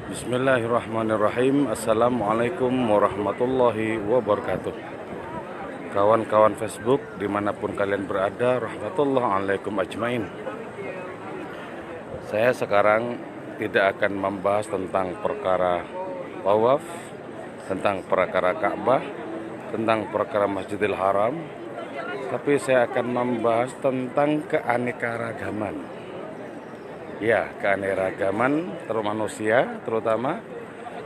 Bismillahirrahmanirrahim. Assalamualaikum warahmatullahi wabarakatuh. Kawan-kawan Facebook dimanapun kalian berada, rahmatullah alaikum ajmain. Saya sekarang tidak akan membahas tentang perkara tawaf, tentang perkara Ka'bah, tentang perkara Masjidil Haram, tapi saya akan membahas tentang keanekaragaman. Ya, keanekaragaman manusia terutama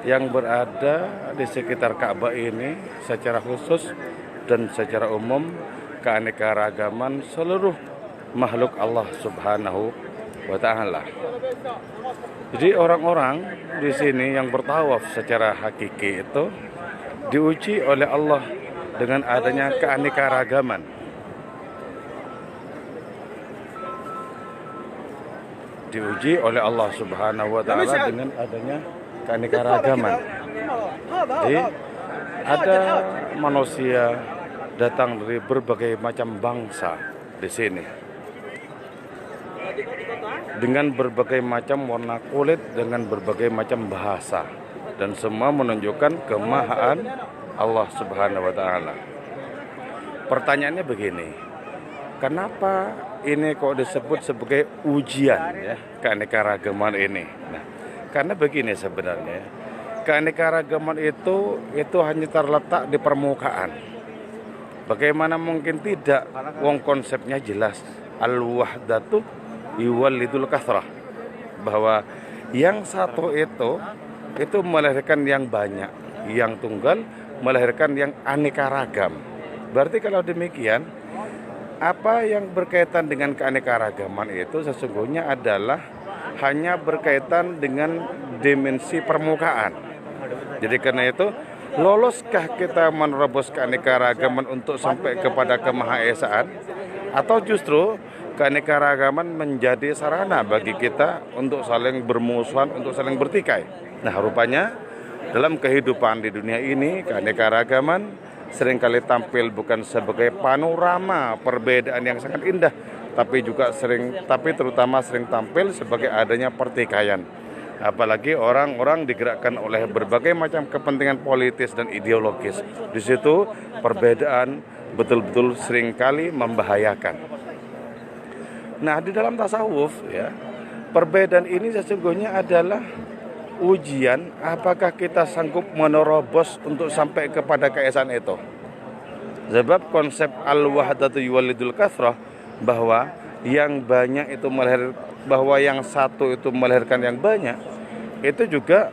yang berada di sekitar Ka'bah ini secara khusus dan secara umum keanekaragaman seluruh makhluk Allah Subhanahu wa taala. Jadi orang-orang di sini yang bertawaf secara hakiki itu diuji oleh Allah dengan adanya keanekaragaman. Diuji oleh Allah Subhanahu wa taala dengan adanya keanekaragaman. Jadi ada manusia datang dari berbagai macam bangsa di sini. Dengan berbagai macam warna kulit, dengan berbagai macam bahasa, dan semua menunjukkan kemahaan Allah Subhanahu wa taala. Pertanyaannya begini, kenapa ini kok disebut sebagai ujian ya, keanekaragaman ini? Nah, karena begini sebenarnya, keanekaragaman itu hanya terletak di permukaan. Bagaimana mungkin tidak? Wong konsepnya jelas, al-wahdatu yuwallidul kathrah, bahwa yang satu itu melahirkan yang banyak, yang tunggal melahirkan yang aneka ragam. Berarti kalau demikian, apa yang berkaitan dengan keanekaragaman itu sesungguhnya adalah hanya berkaitan dengan dimensi permukaan. Jadi karena itu, loloskah kita menerobos keanekaragaman untuk sampai kepada kemahaesaan, atau justru keanekaragaman menjadi sarana bagi kita untuk saling bermusuhan, untuk saling bertikai? Nah, rupanya dalam kehidupan di dunia ini keanekaragaman seringkali tampil bukan sebagai panorama perbedaan yang sangat indah, tapi terutama sering tampil sebagai adanya pertikaian. Apalagi orang-orang digerakkan oleh berbagai macam kepentingan politis dan ideologis. Di situ perbedaan betul-betul seringkali membahayakan. Nah, di dalam tasawuf ya, perbedaan ini sesungguhnya adalah ujian apakah kita sanggup menerobos untuk sampai kepada keesaan itu. Sebab konsep al-wahdatu yuwallidul kathrah, bahwa yang banyak itu bahwa yang satu itu melahirkan yang banyak, itu juga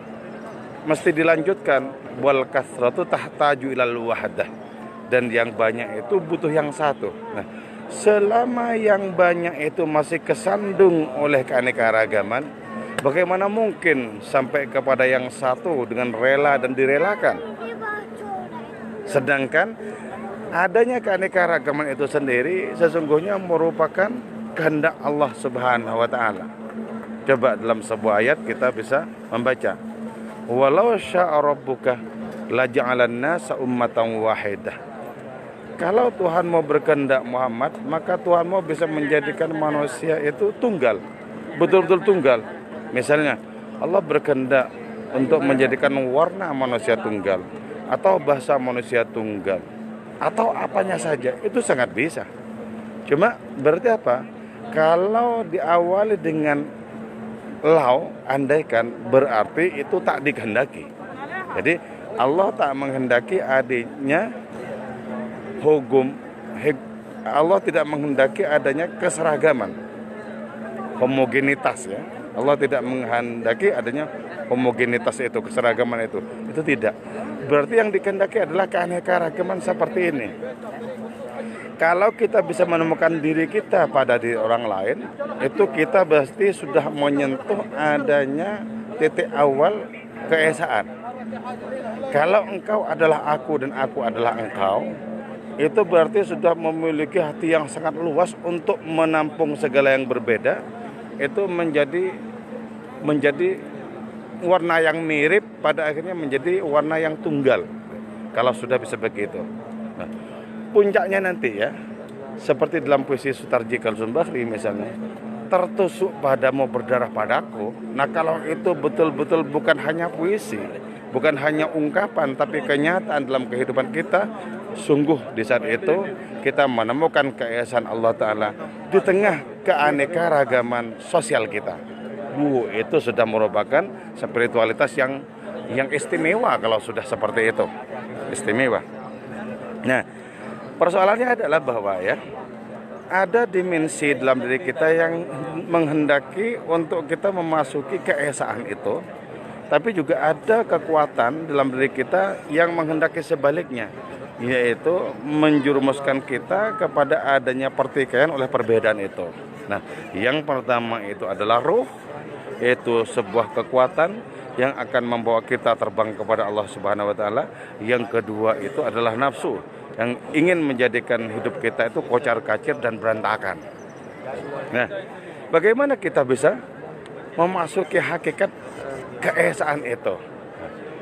mesti dilanjutkan, wal kathratu tahtaju ilal wahdah, dan yang banyak itu butuh yang satu. Nah, selama yang banyak itu masih kesandung oleh keanekaragaman, bagaimana mungkin sampai kepada yang satu dengan rela dan direlakan? Sedangkan adanya keanekaragaman itu sendiri sesungguhnya merupakan kehendak Allah Subhanahu wa taala. Coba dalam sebuah ayat kita bisa membaca, walau syaa rabbuka laja'alan nasa ummatan wahidah. Kalau Tuhan mau berkehendak Muhammad, maka Tuhan mau bisa menjadikan manusia itu tunggal, betul-betul tunggal. Misalnya Allah berkehendak untuk menjadikan warna manusia tunggal, atau bahasa manusia tunggal, atau apanya saja, itu sangat bisa. Cuma berarti apa? Kalau diawali dengan lau, andaikan, berarti itu tak dikehendaki. Jadi Allah tak menghendaki adanya hukum, Allah tidak menghendaki adanya keseragaman, homogenitas ya. Allah tidak menghendaki adanya homogenitas itu, keseragaman itu tidak. Berarti yang dikehendaki adalah keanekaragaman seperti ini. Kalau kita bisa menemukan diri kita pada diri orang lain, itu kita pasti sudah menyentuh adanya titik awal keesaan. Kalau engkau adalah aku dan aku adalah engkau, itu berarti sudah memiliki hati yang sangat luas untuk menampung segala yang berbeda. Itu menjadi warna yang mirip, pada akhirnya menjadi warna yang tunggal. Kalau sudah bisa begitu. Nah, puncaknya nanti ya, seperti dalam puisi Sutarji Kalsum Bahri misalnya, tertusuk padamu berdarah padaku. Nah, kalau itu betul-betul bukan hanya puisi, bukan hanya ungkapan, tapi kenyataan dalam kehidupan kita, sungguh di saat itu kita menemukan keesaan Allah Ta'ala di tengah keanekaragaman sosial kita. Itu sudah merupakan spiritualitas yang istimewa kalau sudah seperti itu. Istimewa. Nah, persoalannya adalah bahwa ya, ada dimensi dalam diri kita yang menghendaki untuk kita memasuki keesaan itu, tapi juga ada kekuatan dalam diri kita yang menghendaki sebaliknya, yaitu menjurumuskan kita kepada adanya pertikaian oleh perbedaan itu. Nah, yang pertama itu adalah ruh, yaitu sebuah kekuatan yang akan membawa kita terbang kepada Allah Subhanahu wa taala. Yang kedua itu adalah nafsu yang ingin menjadikan hidup kita itu kocar-kacir dan berantakan. Nah, bagaimana kita bisa memasuki hakikat keesaan itu?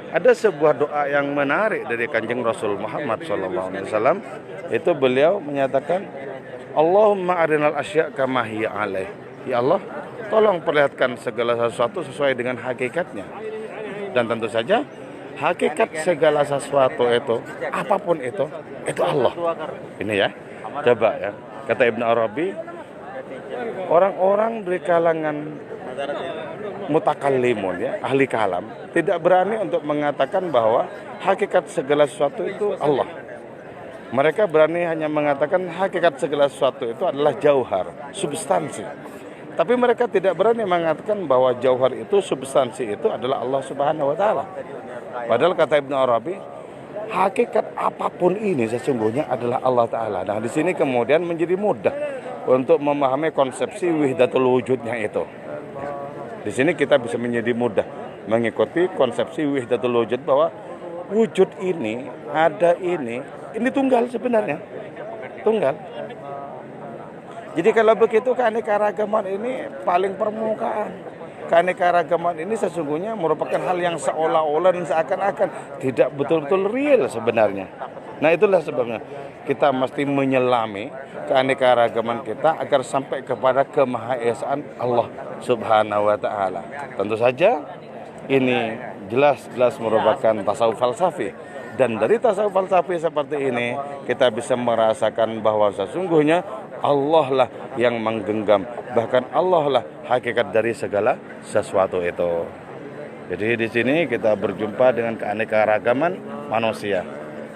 Ada sebuah doa yang menarik dari Kanjeng Rasul Muhammad SAW. Itu beliau menyatakan, Allahumma arinal asya' kama hiya alaih. Ya Allah, tolong perlihatkan segala sesuatu sesuai dengan hakikatnya. Dan tentu saja hakikat segala sesuatu itu, apapun itu Allah. Ini ya, coba ya, kata Ibn Arabi, orang-orang dari kalangan mutakallimun ya, ahli kalam, tidak berani untuk mengatakan bahwa hakikat segala sesuatu itu Allah. Mereka berani hanya mengatakan hakikat segala sesuatu itu adalah jauhar, substansi. Tapi mereka tidak berani mengatakan bahwa jauhar itu, substansi itu adalah Allah Subhanahu wa taala. Padahal kata Ibn Arabi, hakikat apapun ini sesungguhnya adalah Allah Ta'ala. Nah, di sini kemudian menjadi mudah untuk memahami konsepsi wihdatul wujudnya itu. Di sini kita bisa menjadi mudah mengikuti konsepsi wihdatul wujud, bahwa wujud ini, ada ini tunggal sebenarnya. Tunggal. Jadi kalau begitu keanekaragaman ini paling permukaan. Keanekaragaman ini sesungguhnya merupakan hal yang seolah-olah dan seakan-akan tidak betul-betul real sebenarnya. Nah, itulah sebabnya kita mesti menyelami keanekaragaman kita agar sampai kepada kemahaesaan Allah Subhanahu wa taala. Tentu saja ini jelas-jelas merupakan tasawuf falsafi. Dan dari tasawuf falsafi seperti ini kita bisa merasakan bahwa sesungguhnya Allah lah yang menggenggam, bahkan Allah lah hakikat dari segala sesuatu itu. Jadi di sini kita berjumpa dengan keanekaragaman manusia.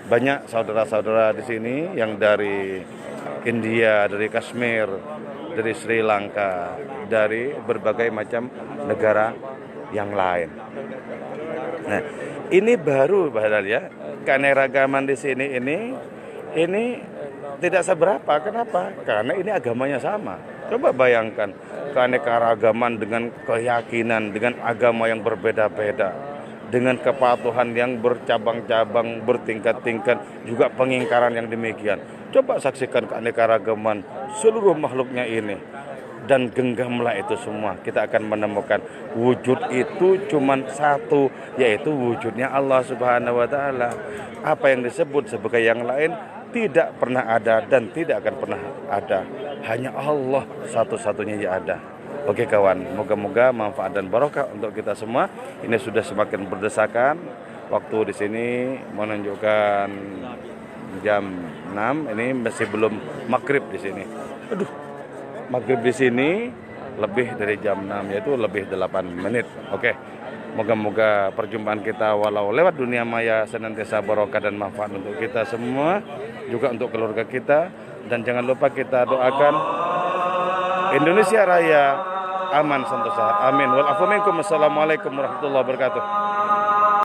Banyak saudara-saudara di sini yang dari India, dari Kashmir, dari Sri Lanka, dari berbagai macam negara yang lain. Nah, ini baru padahal ya, keanekaragaman di sini ini tidak seberapa. Kenapa? Karena ini agamanya sama. Coba bayangkan keanekaragaman dengan keyakinan, dengan agama yang berbeda-beda, dengan kepatuhan yang bercabang-cabang, bertingkat-tingkat, juga pengingkaran yang demikian. Coba saksikan keanekaragaman seluruh makhluknya ini, dan genggamlah itu semua. Kita akan menemukan wujud itu cuma satu, yaitu wujudnya Allah Subhanahu wa taala. Apa yang disebut sebagai yang lain tidak pernah ada dan tidak akan pernah ada. Hanya Allah satu-satunya yang ada. Oke kawan, moga-moga manfaat dan barokah untuk kita semua. Ini sudah semakin berdesakan. Waktu di sini menunjukkan jam 6. Ini masih belum maghrib di sini. Aduh, maghrib di sini lebih dari jam 6, yaitu lebih 8 menit. Oke. Moga-moga perjumpaan kita walau lewat dunia maya senantiasa barokah dan manfaat untuk kita semua, juga untuk keluarga kita. Dan jangan lupa kita doakan Indonesia Raya aman sentosa. Amin. Wal afu minkum. Assalamualaikum warahmatullahi wabarakatuh.